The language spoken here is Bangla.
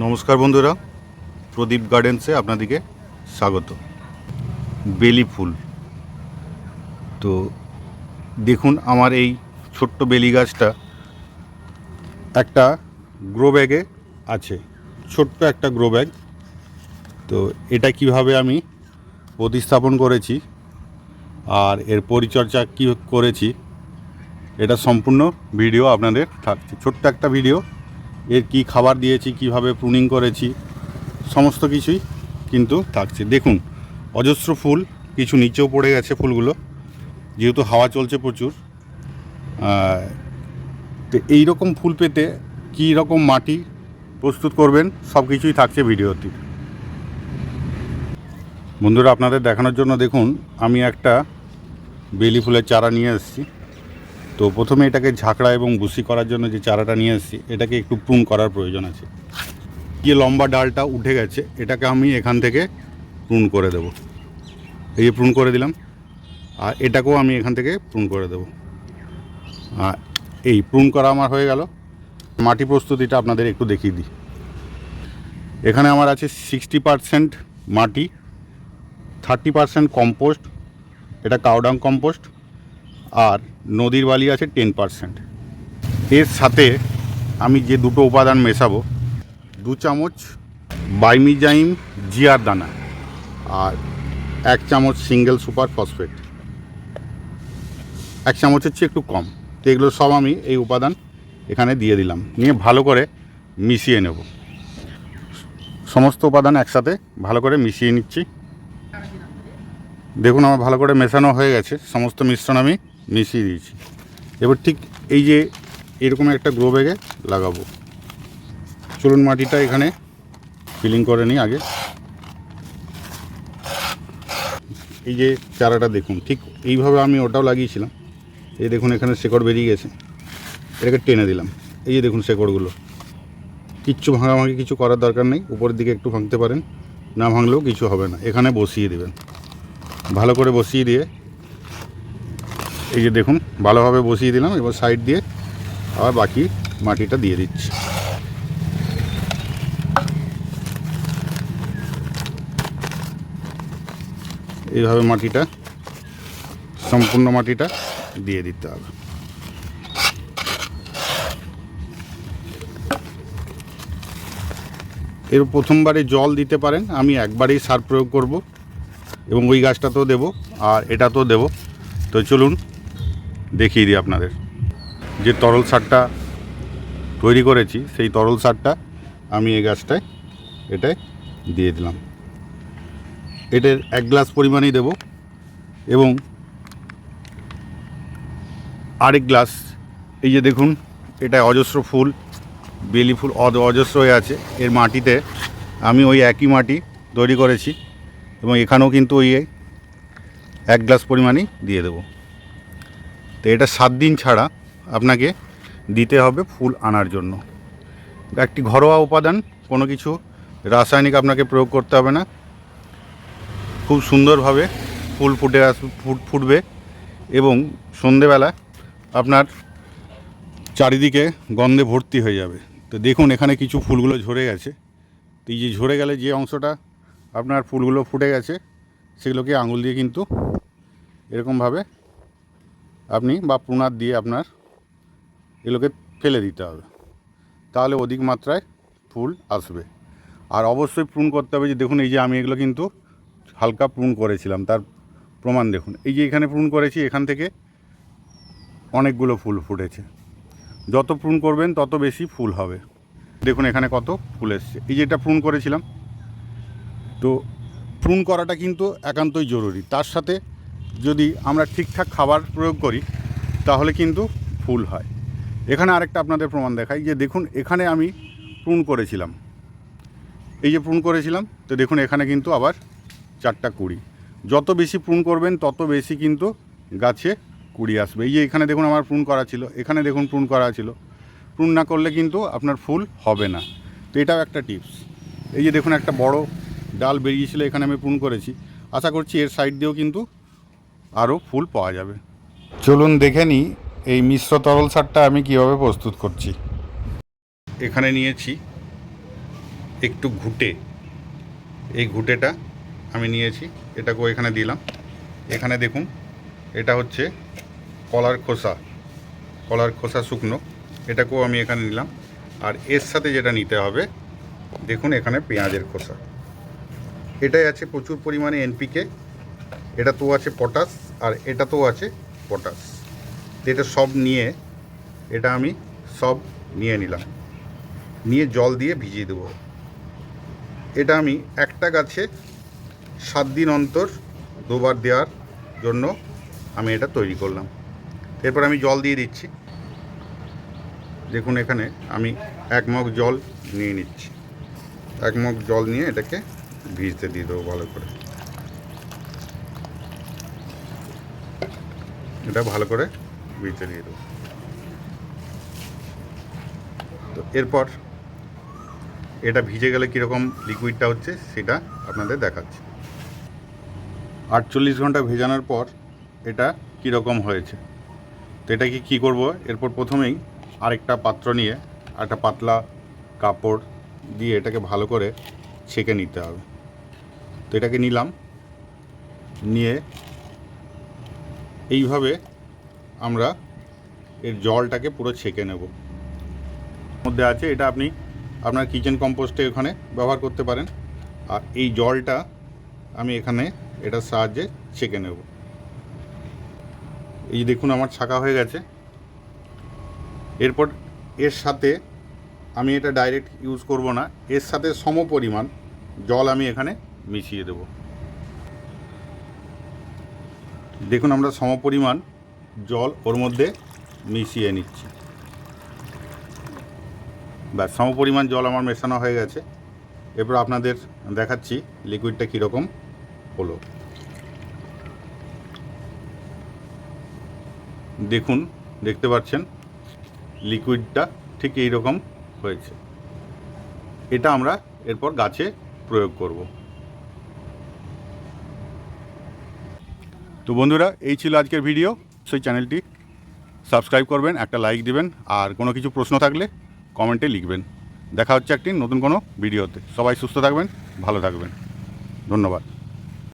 নমস্কার বন্ধুরা, প্রদীপ গার্ডেন্সে আপনাদেরকে স্বাগত। বেলি ফুল, তো দেখুন আমার এই ছোট্ট বেলি গাছটা একটা গ্রো ব্যাগে আছে, ছোট্ট একটা গ্রো ব্যাগ। তো এটা কিভাবে আমি প্রতিস্থাপন করেছি আর এর পরিচর্যা কী করেছি, এটা সম্পূর্ণ ভিডিও আপনাদের থাকছে। ছোট্ট একটা ভিডিও, এর কি খাবার দিয়েছি, কিভাবে প্রুনিং করেছি, সমস্ত কিছুই কিন্তু থাকছে। দেখুন অজস্র ফুল, কিছু নিচেও পড়ে গেছে ফুলগুলো, যেহেতু হাওয়া চলছে প্রচুর। তো এই রকম ফুল পেতে কী রকম মাটি প্রস্তুত করবেন সব কিছুই থাকছে ভিডিওতে। বন্ধুরা আপনাদের দেখানোর জন্য দেখুন আমি একটা বেলি ফুলের চারা নিয়ে এসেছি। তো প্রথমে এটাকে ঝাঁকড়া এবং বুসি করার জন্য যে চারাটা নিয়ে এসেছি, এটাকে একটু প্রুন করার প্রয়োজন আছে। যে লম্বা ডালটা উঠে গেছে, এটাকে আমি এখান থেকে প্রুন করে দেব। এই যে প্রুন করে দিলাম, আর এটাকেও আমি এখান থেকে প্রুন করে দেব। আর এই প্রুন করা আমার হয়ে গেল। মাটি প্রস্তুতিটা আপনাদের একটু দেখিয়ে দিই। এখানে আমার আছে 60% মাটি, 30% কম্পোস্ট, এটা কাউডাং কম্পোস্ট, আর নদীর বালি আছে 10%। এর সাথে আমি যে দুটো উপাদান মেশাবো, 2 চামচ বাইমিজাইম জিয়ার দানা আর 1 চামচ সিঙ্গেল সুপার ফসফেট, 1 চামচের চেয়ে একটু কম। তো এগুলো সব আমি এই উপাদান এখানে দিয়ে দিলাম, নিয়ে ভালো করে মিশিয়ে নেব। সমস্ত উপাদান একসাথে ভালো করে মিশিয়ে নিচ্ছি। দেখুন আমার ভালো করে মেশানো হয়ে গেছে, সমস্ত মিশ্রণ আমি মিশিয়ে দিয়েছি। এবার ঠিক এই যে এরকম একটা গ্রো ব্যাগে লাগাবো। চলুন মাটিটা এখানে ফিলিং করে নিই আগে। এই যে চারাটা দেখুন, ঠিক এইভাবে আমি ওটাও লাগিয়েছিলাম। এই দেখুন এখানে শেকড় বেরিয়ে গেছে, এটাকে টেনে দিলাম। এই যে দেখুন শেকড়গুলো, কিচ্ছু ভাঙাভাঙি কিছু করার দরকার নেই। উপরের দিকে একটু ভাঙতে পারেন, না ভাঙলেও কিছু হবে না। এখানে বসিয়ে দেবেন, ভালো করে বসিয়ে দিয়ে, এই যে দেখুন ভালোভাবে বসিয়ে দিলাম। এবার সাইড দিয়ে আবার বাকি মাটিটা দিয়ে দিচ্ছি। এইভাবে মাটিটা, সম্পূর্ণ মাটিটা দিয়ে দিতে হবে। এর প্রথমবারে জল দিতে পারেন, আমি একবারেই সার প্রয়োগ করব এবং ওই গাছটাতেও দেবো আর এটাতেও দেবো। তো চলুন দেখিয়ে দিই আপনাদের। যে তরল সারটা তৈরি করেছি, সেই তরল সারটা আমি এই গাছটায় এটায় দিয়ে দিলাম। এটার 1 গ্লাস পরিমাণেই দেব এবং আরেক গ্লাস, এই যে দেখুন এটা অজস্র ফুল, বেলি ফুল অজস্র হয়ে আছে। এর মাটিতে আমি ওই একই মাটি তৈরি করেছি এবং এখানেও কিন্তু ওই 1 গ্লাস পরিমাণেই দিয়ে দেব। তো এটা 7 দিন ছাড়া আপনাকে দিতে হবে ফুল আনার জন্য। একটি ঘরোয়া উপাদান, কোনো কিছু রাসায়নিক আপনাকে প্রয়োগ করতে হবে না। খুব সুন্দরভাবে ফুল ফুটবে এবং সন্ধেবেলা আপনার চারিদিকে গন্ধে ভর্তি হয়ে যাবে। তো দেখুন এখানে কিছু ফুলগুলো ঝরে গেছে। তো এই যে ঝরে গেলে যে অংশটা আপনার ফুলগুলো ফুটে গেছে, সেগুলোকে আঙুল দিয়ে কিন্তু এরকমভাবে আপনি বা প্রুনার দিয়ে আপনার এগুলোকে ফেলে দিতে হবে, তাহলে অধিক মাত্রায় ফুল আসবে। আর অবশ্যই প্রুন করতে হবে। যে দেখুন এই যে আমি এগুলো কিন্তু হালকা প্রুন করেছিলাম, তার প্রমাণ দেখুন। এই যে এখানে প্রুন করেছি, এখান থেকে অনেকগুলো ফুল ফুটেছে। যত প্রুন করবেন তত বেশি ফুল হবে। দেখুন এখানে কত ফুল এসছে। এই যে এটা প্রুন করেছিলাম। তো প্রুন করাটা কিন্তু একান্তই জরুরি। তার সাথে যদি আমরা ঠিকঠাক খাবার প্রয়োগ করি তাহলে কিন্তু ফুল হয়। এখানে আরেকটা আপনাদের প্রমাণ দেখাই। যে দেখুন এখানে আমি প্রুন করেছিলাম, এই যে প্রুন করেছিলাম। তো দেখুন এখানে কিন্তু আবার 4টা কুড়ি। যত বেশি প্রুন করবেন তত বেশি কিন্তু গাছে কুড়ি আসবে। এই যে এখানে দেখুন আমার প্রুন করা ছিল, এখানে দেখুন প্রুন করা ছিল। প্রুন না করলে কিন্তু আপনার ফুল হবে না। তো এটাও একটা টিপস। এই যে দেখুন একটা বড় ডাল বেরিয়েছিল, এখানে আমি প্রুন করেছি। আশা করছি এর সাইড দিয়েও কিন্তু আরও ফুল পাওয়া যাবে। চলুন দেখে নিই এই মিশ্র তরল সারটা আমি কীভাবে প্রস্তুত করছি। এখানে নিয়েছি একটু ঘুটে, এই ঘুটেটা আমি নিয়েছি, এটাকেও এখানে দিলাম। এখানে দেখুন এটা হচ্ছে কলার খোসা শুকনো, এটাকেও আমি এখানে নিলাম। আর এর সাথে যেটা নিতে হবে দেখুন এখানে পেঁয়াজের খোসা, এটাই আছে প্রচুর পরিমাণে এনপিকে, এটা তো আছে পটাশ, আর এটা তো আছে পটাশ। এটা সব নিয়ে এটা আমি সব নিয়ে নিলাম, নিয়ে জল দিয়ে ভিজিয়ে দেবো। এটা আমি একটা গাছে 7 দিন অন্তর 2 বার দেওয়ার জন্য আমি এটা তৈরি করলাম। এরপর আমি জল দিয়ে দিচ্ছি। দেখুন এখানে আমি 1 মগ জল নিয়ে নিচ্ছি, 1 মগ জল নিয়ে এটাকে ভিজতে দিয়ে দেবো ভালো করে। এটা ভালো করে ভিজতে দিয়ে দেবো। তো এরপর এটা ভিজে গেলে কীরকম লিকুইডটা হচ্ছে সেটা আপনাদের দেখাচ্ছি। 48 ঘন্টা ভেজানোর পর এটা কীরকম হয়েছে। তো এটাকে কী করব, এরপর প্রথমেই আরেকটা পাত্র নিয়ে একটা পাতলা কাপড় দিয়ে এটাকে ভালো করে ছেঁকে নিতে হবে। তো এটাকে নিলাম, নিয়ে এইভাবে আমরা এর জলটাকে পুরো ছেঁকে নেব। মধ্যে আছে এটা আপনি আপনার কিচেন কম্পোস্টে ওখানে ব্যবহার করতে পারেন। আর এই জলটা আমি এখানে এটার সাহায্যে ছেঁকে নেব। এই দেখুন আমার ছাঁকা হয়ে গেছে। এরপর এর সাথে আমি এটা ডাইরেক্ট ইউজ করব না, এর সাথে সম পরিমাণ জল আমি এখানে মিশিয়ে দেব। দেখুন আমরা সম পরিমাণ জল ওর মধ্যে মিশিয়ে নিচ্ছি। ব্যাস সম পরিমাণ জল আমার মেশানো হয়ে গেছে। এরপর আপনাদের দেখাচ্ছি লিকুইডটা কীরকম হলো। দেখুন দেখতে পাচ্ছেন লিকুইডটা ঠিক এই রকম হয়েছে। এটা আমরা এরপর গাছে প্রয়োগ করব। তো বন্ধুরা এই ছিল আজকের ভিডিও। সেই চ্যানেলটি সাবস্ক্রাইব করবেন, একটা লাইক দিবেন, আর কোনো কিছু প্রশ্ন থাকলে কমেন্টে লিখবেন। দেখা হচ্ছে একটি নতুন কোনো ভিডিওতে। সবাই সুস্থ থাকবেন, ভালো থাকবেন। ধন্যবাদ।